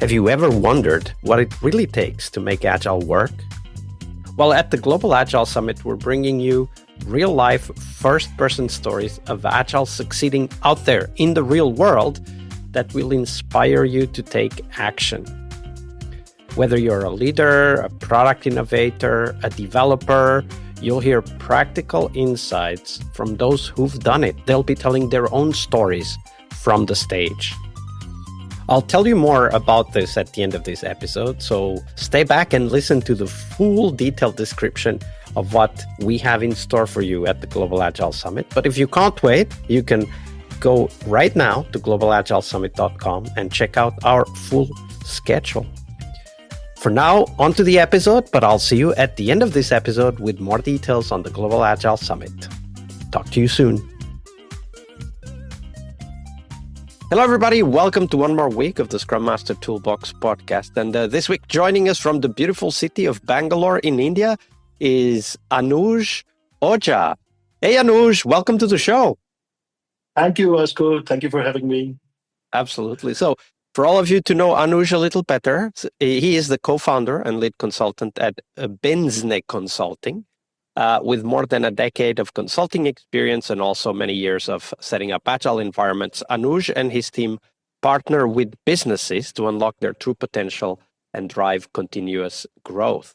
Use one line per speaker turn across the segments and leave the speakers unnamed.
Have you ever wondered what it really takes to make Agile work? Well, at the Global Agile Summit, we're bringing you real-life, first-person stories of Agile succeeding out there in the real world that will inspire you to take action. Whether you're a leader, a product innovator, a developer, you'll hear practical insights from those who've done it. They'll be telling their own stories from the stage. I'll tell you more about this at the end of this episode, so stay back and listen to the full detailed description of what we have in store for you at the Global Agile Summit. But if you can't wait, you can go right now to globalagilesummit.com and check out our full schedule. For now, on to the episode, but I'll see you at the end of this episode with more details on the Global Agile Summit. Talk to you soon. Hello, everybody. Welcome to one more week of the Scrum Master Toolbox podcast. And this week, joining us from the beautiful city of Bangalore in India is Anuj Oja. Hey, Anuj, welcome to the show.
Thank you, Vasco. Thank you for having me.
Absolutely. So for all of you to know Anuj a little better, he is the co-founder and lead consultant at Benzne Consulting. With more than a decade of consulting experience and also many years of setting up agile environments, Anuj and his team partner with businesses to unlock their true potential and drive continuous growth.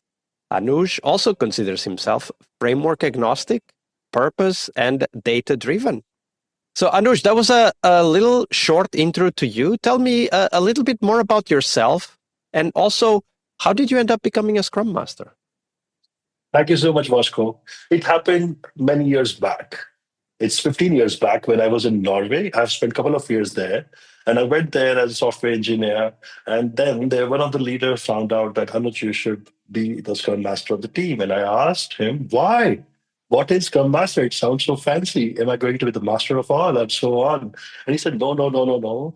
Anuj also considers himself framework agnostic, purpose, and data-driven. So Anuj, that was a little short intro to you. Tell me a little bit more about yourself, and also, how did you end up becoming a Scrum Master?
Thank you so much, Vasco. It happened many years back. It's 15 years back when I was in Norway. I've spent a couple of years there. And I went there as a software engineer. And then one of the leaders found out that, Anuj, you should be the Scrum Master of the team. And I asked him, why? What is Scrum Master? It sounds so fancy. Am I going to be the master of all and so on? And he said, no.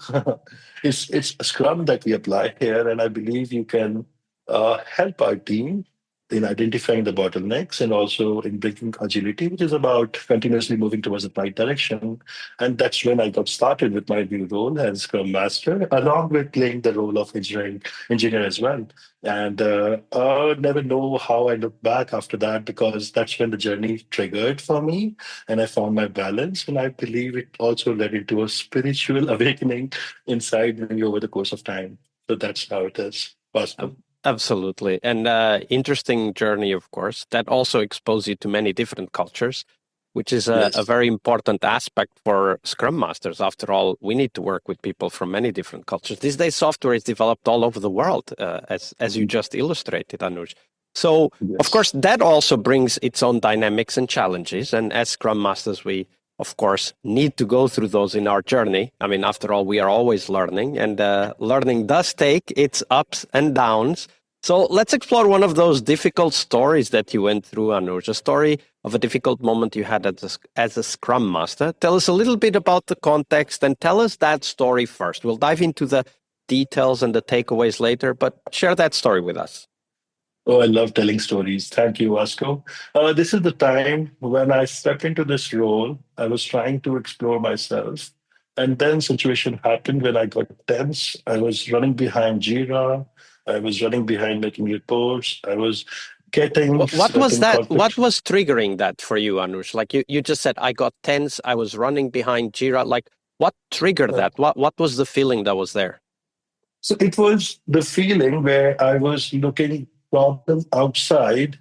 It's Scrum that we apply here. And I believe you can help our team in identifying the bottlenecks and also in bringing agility, which is about continuously moving towards the right direction. And that's when I got started with my new role as Scrum Master, along with playing the role of engineer as well. And I never know how I look back after that, because that's when the journey triggered for me and I found my balance. And I believe it also led into a spiritual awakening inside me over the course of time. So that's how it is. Awesome.
Absolutely. And interesting journey, of course, that also exposed you to many different cultures, which is a very important aspect for Scrum Masters. After all, we need to work with people from many different cultures. These days, software is developed all over the world, as you just illustrated, Anuj. So, of course, that also brings its own dynamics and challenges. And as Scrum Masters, we, of course, need to go through those in our journey. I mean, after all, we are always learning, and learning does take its ups and downs. So let's explore one of those difficult stories that you went through, Anuj, a story of a difficult moment you had as a Scrum Master. Tell us a little bit about the context and tell us that story first. We'll dive into the details and the takeaways later, but share that story with us.
Oh, I love telling stories. Thank you, Vasco. This is the time when I stepped into this role. I was trying to explore myself. And then situation happened when I got tense. I was running behind Jira. I was running behind making reports. I was getting...
What was that? What was triggering that for you, Anuj? Like you just said, I got tense. I was running behind Jira. Like, what triggered that? What was the feeling that was there?
So it was the feeling where I was looking problem outside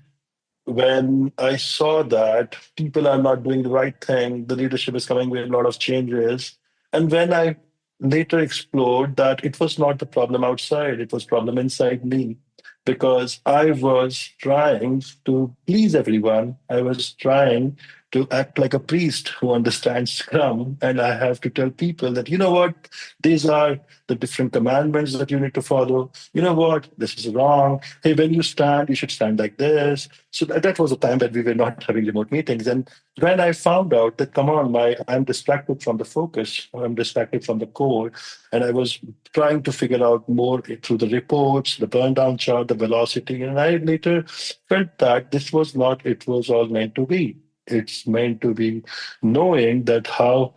when I saw that people are not doing the right thing, the leadership is coming with a lot of changes. And when I later explored that it was not the problem outside, it was problem inside me, because I was trying to please everyone. I was trying to act like a priest who understands Scrum. And I have to tell people that, you know what, these are the different commandments that you need to follow. You know what, this is wrong. Hey, when you stand, you should stand like this. So that was a time that we were not having remote meetings. And when I found out that, come on, I'm distracted from the focus, I'm distracted from the code, and I was trying to figure out more through the reports, the burndown chart, the velocity. And I later felt that this was not, it was all meant to be. It's meant to be knowing that how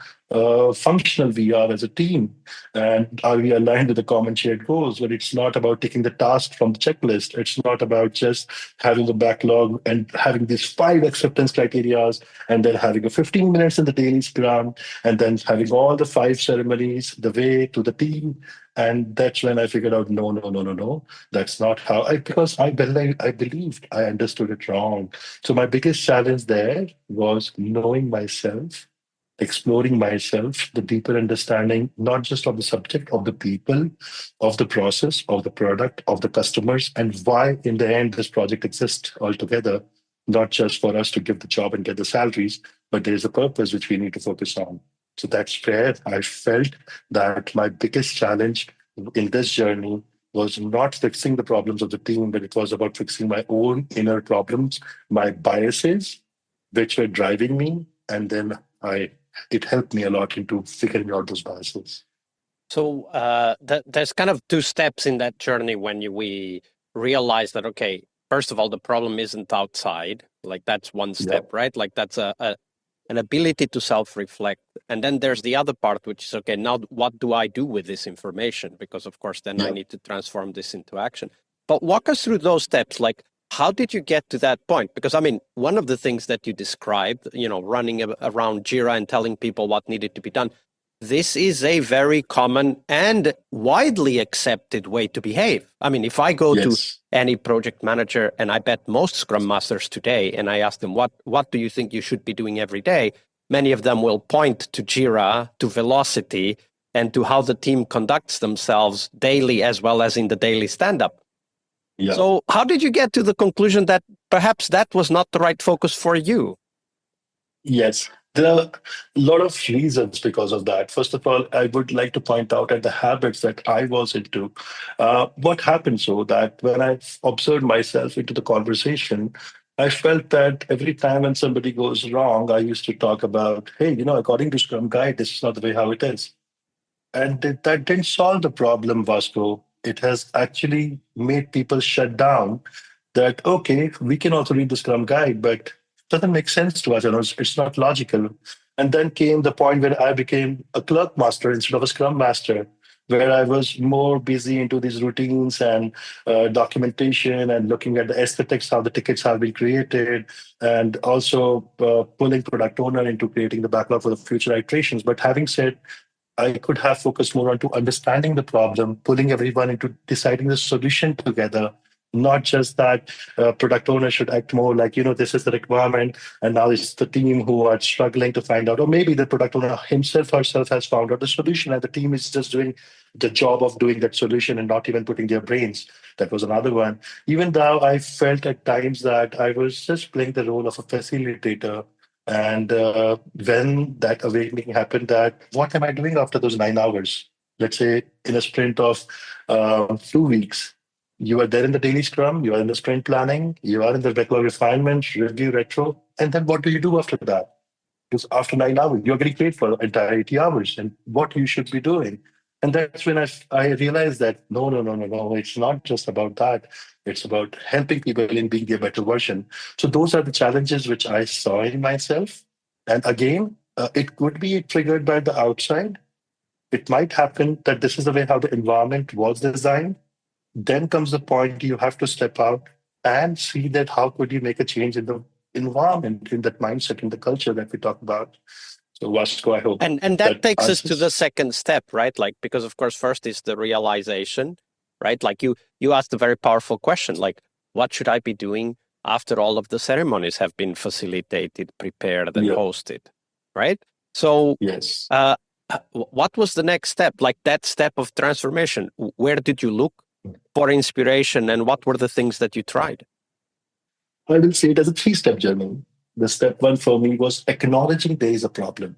functional we are as a team, and are we aligned with the common shared goals. But it's not about taking the task from the checklist. It's not about just having a backlog and having these five acceptance criterias, and then having a 15 minutes in the daily scrum, and then having all the five ceremonies the way to the team. And that's when I figured out, no, no, no, no, no. That's not how I, because I believed I understood it wrong. So my biggest challenge there was knowing myself, exploring myself, the deeper understanding, not just of the subject, of the people, of the process, of the product, of the customers, and why in the end this project exists altogether, not just for us to give the job and get the salaries, but there is a purpose which we need to focus on. So that's where I felt that my biggest challenge in this journey was not fixing the problems of the team, but it was about fixing my own inner problems, my biases, which were driving me. And then I it helped me a lot into figuring out those biases.
So there's kind of two steps in that journey when we realize that, okay, first of all, the problem isn't outside. Like that's one
Yeah.
step, right? Like that's an ability to self-reflect. And then there's the other part, which is, okay, now what do I do with this information? Because of course, then I
Yeah.
need to transform this into action. But walk us through those steps. Like, how did you get to that point? Because I mean, one of the things that you described, running around Jira and telling people what needed to be done, this is a very common and widely accepted way to behave. I mean, if I go to
Yes.
any project manager, and I bet most Scrum Masters today, and I ask them, what do you think you should be doing every day? Many of them will point to Jira, to velocity, and to how the team conducts themselves daily as well as in the daily stand-up.
Yeah.
So how did you get to the conclusion that perhaps that was not the right focus for you?
Yes. There are a lot of reasons because of that. First of all, I would like to point out at the habits that I was into. What happened so that when I observed myself into the conversation, I felt that every time when somebody goes wrong, I used to talk about, hey, according to Scrum Guide, this is not the way how it is. And that didn't solve the problem, Vasco. It has actually made people shut down that, okay, we can also read the Scrum Guide, but it doesn't make sense to us. It's not logical. And then came the point where I became a clerk master instead of a Scrum Master, where I was more busy into these routines and documentation and looking at the aesthetics, how the tickets have been created, and also pulling product owner into creating the backlog for the future iterations. But having said, I could have focused more on to understanding the problem, pulling everyone into deciding the solution together. Not just that product owner should act more like, this is the requirement, and now it's the team who are struggling to find out, or maybe the product owner himself herself has found out the solution, and the team is just doing the job of doing that solution and not even putting their brains. That was another one. Even though I felt at times that I was just playing the role of a facilitator, and when that awakening happened, that what am I doing after those 9 hours? Let's say in a sprint of 2 weeks, you are there in the daily scrum, you are in the sprint planning, you are in the backlog refinement, review, retro, and then what do you do after that? Because after 9 hours, you're getting paid for the entire 80 hours and what you should be doing. And that's when I realized that no, no, no, no, no, it's not just about that. It's about helping people in being their better version. So those are the challenges which I saw in myself. And again, it could be triggered by the outside. It might happen that this is the way how the environment was designed. Then comes the point you have to step out and see that how could you make a change in the environment, in that mindset, in the culture that we talk about. So Vasco, I hope
And that
that
takes us to the
answers.
second step, right? Like, because of course, first is the realization, right? Like you asked a very powerful question, like, what should I be doing after all of the ceremonies have been facilitated, prepared, and
Yeah.
hosted, right? So,
Yes.
uh, what was the next step? Like that step of transformation, where did you look for inspiration, and what were the things that you tried?
I will say it as a three-step journey. The step one for me was acknowledging there is a problem.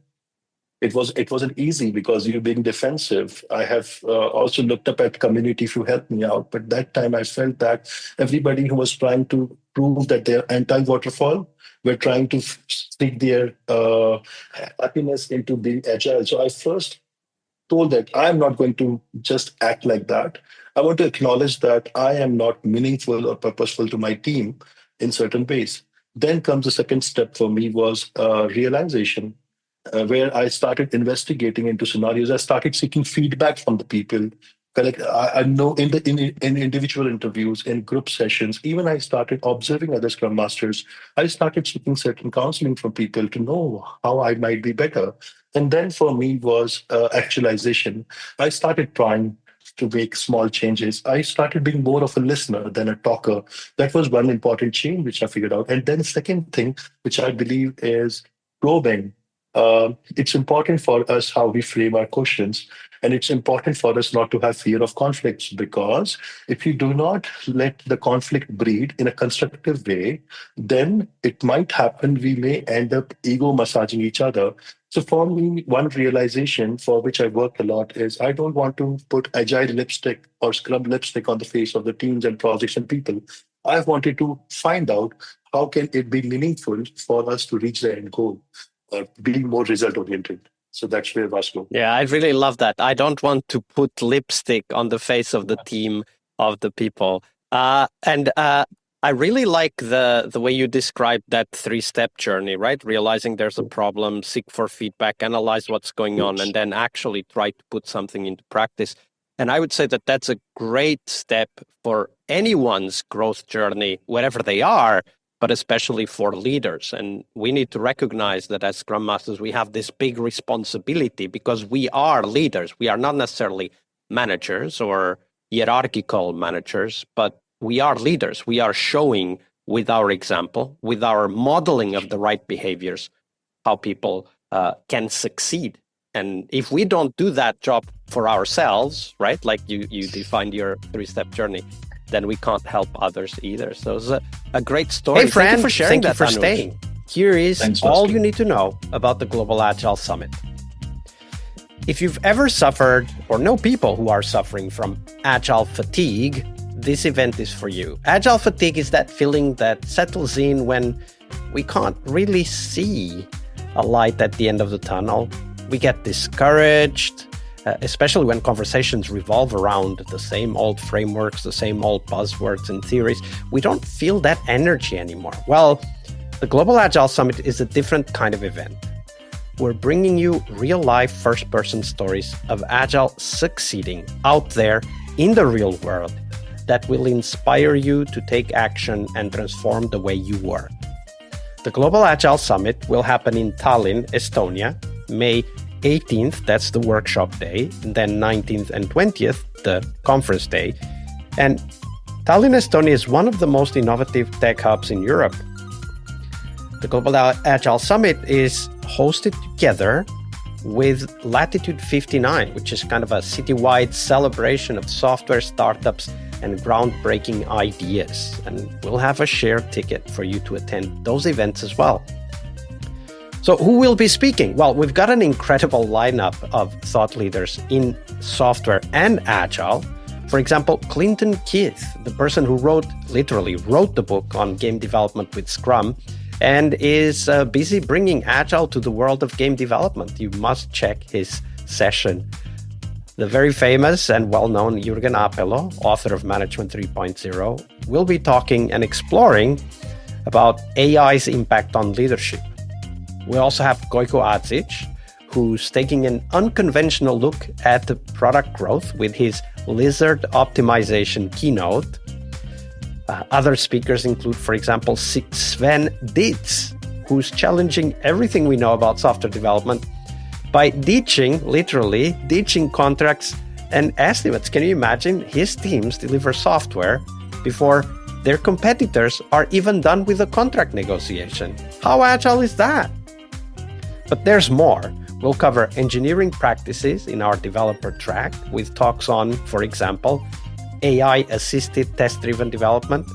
It wasn't easy because you're being defensive. I have also looked up at community who helped me out, but that time I felt that everybody who was trying to prove that they're anti-waterfall were trying to stick their happiness into being agile. So I first told that I'm not going to just act like that. I want to acknowledge that I am not meaningful or purposeful to my team in certain ways. Then comes the second step for me was realization. where I started investigating into scenarios. I started seeking feedback from the people. I know in individual interviews, in group sessions, even I started observing other Scrum Masters. I started seeking certain counseling from people to know how I might be better. And then for me was actualization. I started trying to make small changes. I started being more of a listener than a talker. That was one important change which I figured out. And then second thing, which I believe is probing. It's important for us how we frame our questions. And it's important for us not to have fear of conflicts, because if you do not let the conflict breed in a constructive way, then it might happen we may end up ego massaging each other. So for me, one realization for which I worked a lot is I don't want to put agile lipstick or scrum lipstick on the face of the teams and projects and people. I wanted to find out how can it be meaningful for us to reach the end goal, being more result oriented. So that's where Vasco.
Yeah, I really love that. I don't want to put lipstick on the face of the team, of the people. And I really like the way you described that 3-step journey, right? Realizing there's a problem, seek for feedback, analyze what's going on, and then actually try to put something into practice. And I would say that that's a great step for anyone's growth journey, wherever they are, but especially for leaders. And we need to recognize that as Scrum Masters, we have this big responsibility because we are leaders. We are not necessarily managers or hierarchical managers, but we are leaders. We are showing with our example, with our modeling of the right behaviors, how people can succeed. And if we don't do that job for ourselves, right, like you defined your 3-step journey, then we can't help others either. So it's a great story.
Hey, friend,
thank you for sharing that,
for staying. Here is all you need to know about the Global Agile Summit. If you've ever suffered or know people who are suffering from agile fatigue, this event is for you. Agile fatigue is that feeling that settles in when we can't really see a light at the end of the tunnel. We get discouraged, especially when conversations revolve around the same old frameworks, the same old buzzwords and theories. We don't feel that energy anymore. Well, the Global Agile Summit is a different kind of event. We're bringing you real-life first-person stories of Agile succeeding out there in the real world that will inspire you to take action and transform the way you work. The Global Agile Summit will happen in Tallinn, Estonia, May 18th, that's the workshop day, and then 19th and 20th, the conference day. And Tallinn, Estonia is one of the most innovative tech hubs in Europe. The Global Agile Summit is hosted together with Latitude 59, which is kind of a citywide celebration of software startups and groundbreaking ideas. And we'll have a shared ticket for you to attend those events as well. So who will be speaking? Well, we've got an incredible lineup of thought leaders in software and Agile. For example, Clinton Keith, the person who literally wrote the book on game development with Scrum and is busy bringing Agile to the world of game development. You must check his session. The very famous and well-known Jürgen Apelo, author of Management 3.0, will be talking and exploring about AI's impact on leadership. We also have Gojko Adzic, who's taking an unconventional look at the product growth with his lizard optimization keynote. Other speakers include, for example, Sven Dietz, who's challenging everything we know about software development by literally ditching contracts and estimates. Can you imagine? His teams deliver software before their competitors are even done with the contract negotiation. How agile is that? But there's more. We'll cover engineering practices in our developer track with talks on, for example, AI-assisted test-driven development,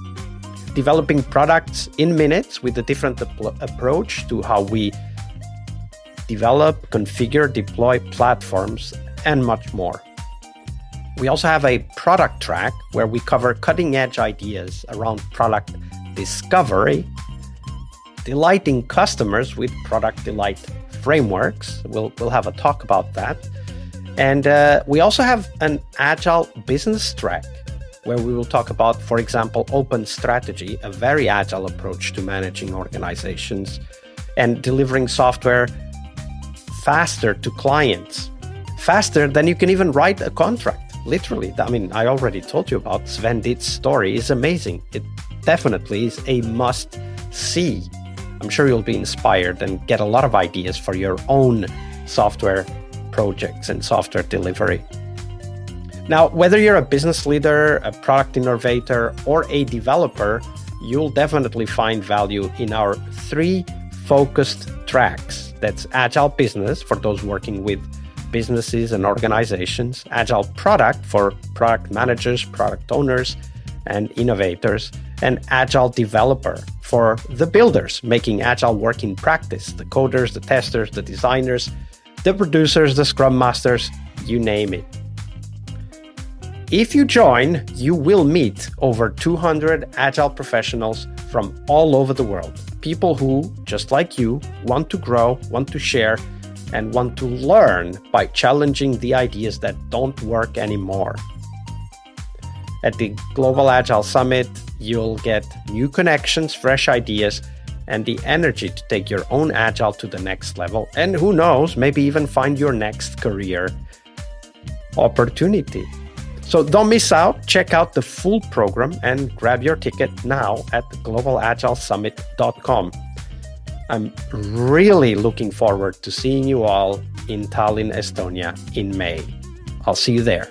developing products in minutes with a different approach to how we develop, configure, deploy platforms, and much more. We also have a product track where we cover cutting-edge ideas around product discovery, delighting customers with product delight frameworks. We'll have a talk about that. And we also have an agile business track where we will talk about, for example, open strategy, a very agile approach to managing organizations and delivering software faster to clients, faster than you can even write a contract. Literally. I mean, I already told you about Sven Ditz's story. It's amazing. It definitely is a must see. I'm sure you'll be inspired and get a lot of ideas for your own software projects and software delivery. Now, whether you're a business leader, a product innovator, or a developer, you'll definitely find value in our 3 focused tracks. That's Agile Business for those working with businesses and organizations, Agile Product for product managers, product owners, and innovators, and Agile Developer for the builders, making Agile work in practice, the coders, the testers, the designers, the producers, the Scrum Masters, you name it. If you join, you will meet over 200 Agile professionals from all over the world. People who, just like you, want to grow, want to share, and want to learn by challenging the ideas that don't work anymore. At the Global Agile Summit, you'll get new connections, fresh ideas, and the energy to take your own Agile to the next level. And who knows, maybe even find your next career opportunity. So don't miss out. Check out the full program and grab your ticket now at globalagilesummit.com. I'm really looking forward to seeing you all in Tallinn, Estonia in May. I'll see you there.